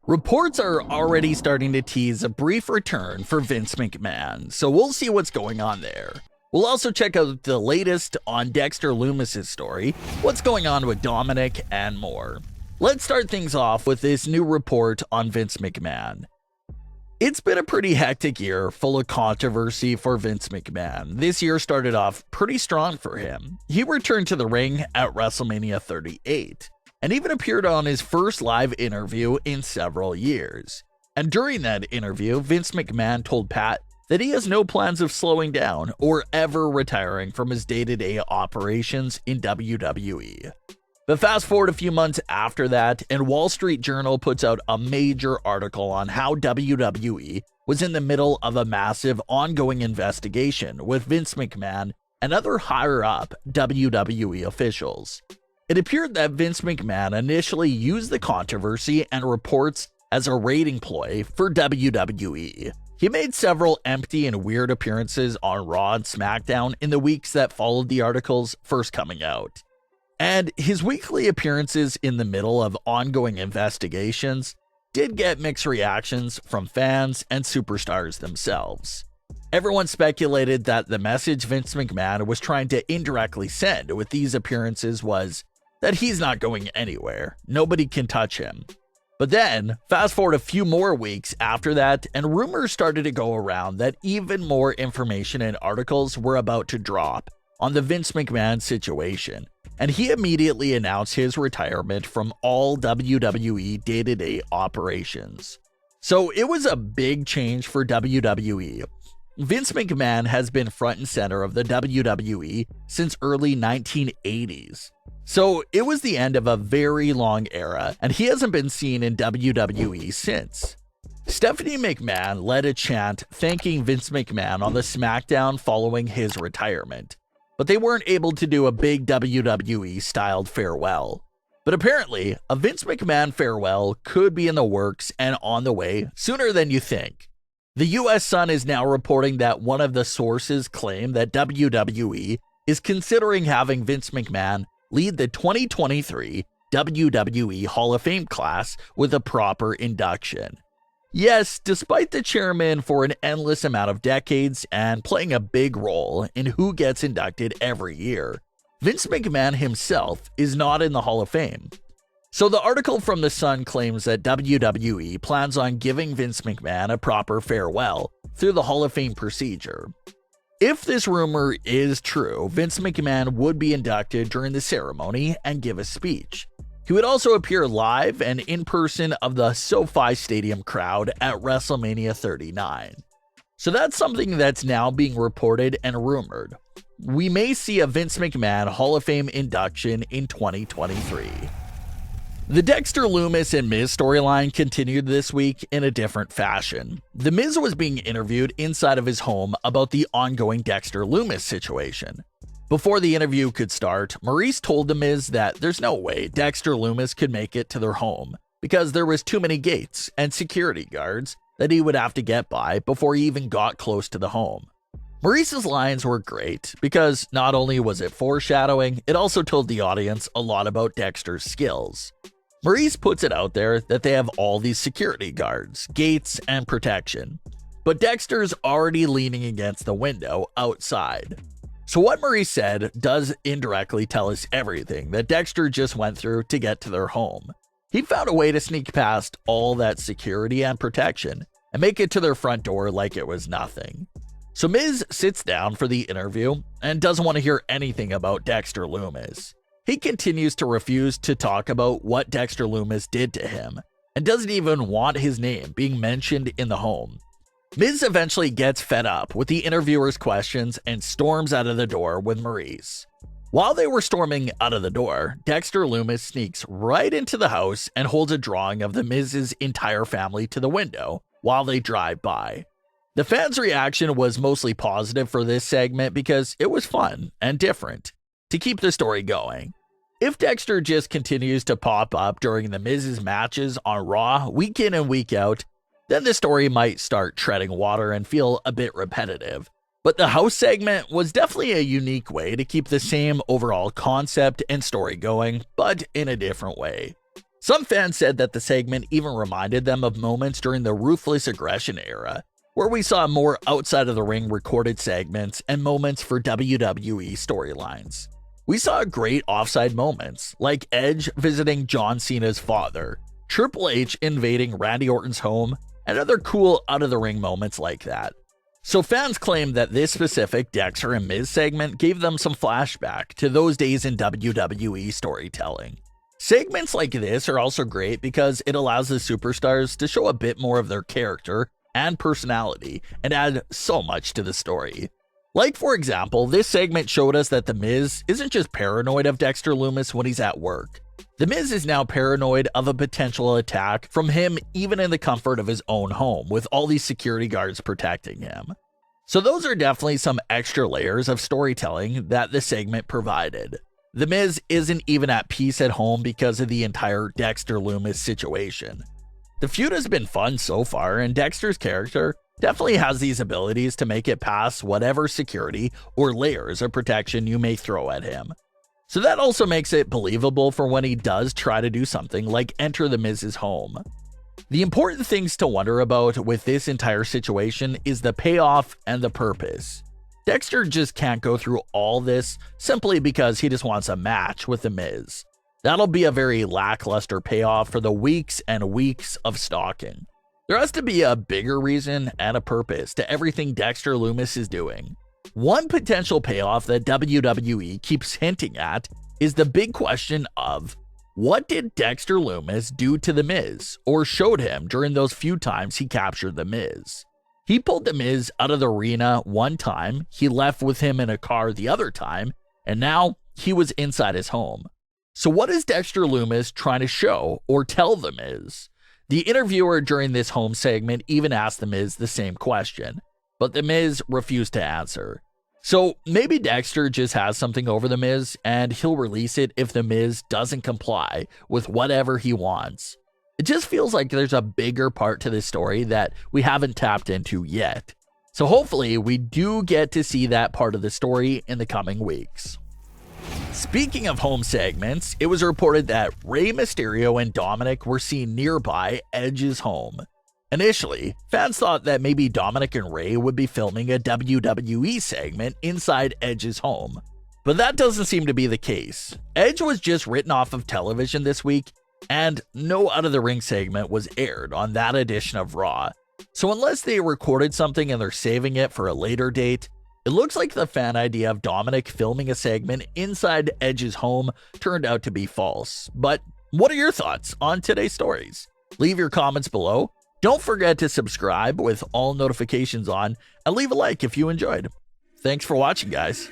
Reports are already starting to tease a brief return for Vince McMahon, so we'll see what's going on there. We'll also check out the latest on Dexter Lumis' story, what's going on with Dominik, and more. Let's start things off with this new report on Vince McMahon. It's been a pretty hectic year, full of controversy for Vince McMahon. This year started off pretty strong for him. He returned to the ring at WrestleMania 38. And even appeared on his first live interview in several years. And during that interview, Vince McMahon told Pat that he has no plans of slowing down or ever retiring from his day-to-day operations in WWE. But fast forward a few months after that, and Wall Street Journal puts out a major article on how WWE was in the middle of a massive ongoing investigation with Vince McMahon and other higher-up WWE officials. It appeared that Vince McMahon initially used the controversy and reports as a rating ploy for WWE. He made several empty and weird appearances on Raw and SmackDown in the weeks that followed the articles first coming out. And his weekly appearances in the middle of ongoing investigations did get mixed reactions from fans and superstars themselves. Everyone speculated that the message Vince McMahon was trying to indirectly send with these appearances was that he's not going anywhere. Nobody can touch him. But then, fast forward a few more weeks after that, and rumors started to go around that even more information and articles were about to drop on the Vince McMahon situation. And he immediately announced his retirement from all WWE day-to-day operations. So it was a big change for WWE. Vince McMahon has been front and center of the WWE since early 1980s. So it was the end of a very long era, and he hasn't been seen in WWE since. Stephanie McMahon led a chant thanking Vince McMahon on the SmackDown following his retirement, but they weren't able to do a big WWE-styled farewell. But apparently, a Vince McMahon farewell could be in the works and on the way sooner than you think. The US Sun is now reporting that one of the sources claimed that WWE is considering having Vince McMahon lead the 2023 WWE Hall of Fame class with a proper induction. Yes, despite the chairman for an endless amount of decades and playing a big role in who gets inducted every year, Vince McMahon himself is not in the Hall of Fame. So the article from The Sun claims that WWE plans on giving Vince McMahon a proper farewell through the Hall of Fame procedure. If this rumor is true, Vince McMahon would be inducted during the ceremony and give a speech. He would also appear live and in person of the SoFi Stadium crowd at WrestleMania 39. So that's something that's now being reported and rumored. We may see a Vince McMahon Hall of Fame induction in 2023. The Dexter Lumis and Miz storyline continued this week in a different fashion. The Miz was being interviewed inside of his home about the ongoing Dexter Lumis situation. Before the interview could start, Maryse told The Miz that there's no way Dexter Lumis could make it to their home because there was too many gates and security guards that he would have to get by before he even got close to the home. Maryse's lines were great because not only was it foreshadowing, it also told the audience a lot about Dexter's skills. Maryse puts it out there that they have all these security guards, gates, and protection, but Dexter's already leaning against the window outside. So what Maryse said does indirectly tell us everything that Dexter just went through to get to their home. He found a way to sneak past all that security and protection and make it to their front door like it was nothing. So Miz sits down for the interview and doesn't want to hear anything about Dexter Lumis. He continues to refuse to talk about what Dexter Lumis did to him and doesn't even want his name being mentioned in the home. Miz eventually gets fed up with the interviewer's questions and storms out of the door with Maryse. While they were storming out of the door, Dexter Lumis sneaks right into the house and holds a drawing of the Miz's entire family to the window while they drive by. The fans' reaction was mostly positive for this segment because it was fun and different to keep the story going. If Dexter just continues to pop up during the Miz's matches on Raw week in and week out, then the story might start treading water and feel a bit repetitive. But the house segment was definitely a unique way to keep the same overall concept and story going, but in a different way. Some fans said that the segment even reminded them of moments during the Ruthless Aggression era, where we saw more outside of the ring recorded segments and moments for WWE storylines. We saw great offside moments, like Edge visiting John Cena's father, Triple H invading Randy Orton's home, and other cool out-of-the-ring moments like that. So fans claim that this specific Dexter and Miz segment gave them some flashback to those days in WWE storytelling. Segments like this are also great because it allows the superstars to show a bit more of their character and personality and add so much to the story. Like, for example, this segment showed us that The Miz isn't just paranoid of Dexter Lumis when he's at work. The Miz is now paranoid of a potential attack from him even in the comfort of his own home with all these security guards protecting him. So those are definitely some extra layers of storytelling that the segment provided. The Miz isn't even at peace at home because of the entire Dexter Lumis situation. The feud has been fun so far, and Dexter's character definitely has these abilities to make it past whatever security or layers of protection you may throw at him. So that also makes it believable for when he does try to do something like enter the Miz's home. The important things to wonder about with this entire situation is the payoff and the purpose. Dexter just can't go through all this simply because he just wants a match with the Miz. That'll be a very lackluster payoff for the weeks and weeks of stalking. There has to be a bigger reason and a purpose to everything Dexter Lumis is doing. One potential payoff that WWE keeps hinting at is the big question of, what did Dexter Lumis do to The Miz or showed him during those few times he captured The Miz? He pulled The Miz out of the arena one time, he left with him in a car the other time, and now he was inside his home. So what is Dexter Lumis trying to show or tell The Miz? The interviewer during this home segment even asked The Miz the same question, but The Miz refused to answer. So maybe Dexter just has something over The Miz and he'll release it if The Miz doesn't comply with whatever he wants. It just feels like there's a bigger part to this story that we haven't tapped into yet. So hopefully we do get to see that part of the story in the coming weeks. Speaking of home segments, it was reported that Rey Mysterio and Dominik were seen nearby Edge's home. Initially, fans thought that maybe Dominik and Rey would be filming a WWE segment inside Edge's home, but that doesn't seem to be the case. Edge was just written off of television this week, and no Out of the Ring segment was aired on that edition of Raw. So unless they recorded something and they're saving it for a later date, it looks like the fan idea of Dominik filming a segment inside Edge's home turned out to be false. But what are your thoughts on today's stories? Leave your comments below. Don't forget to subscribe with all notifications on, and leave a like if you enjoyed. Thanks for watching, guys.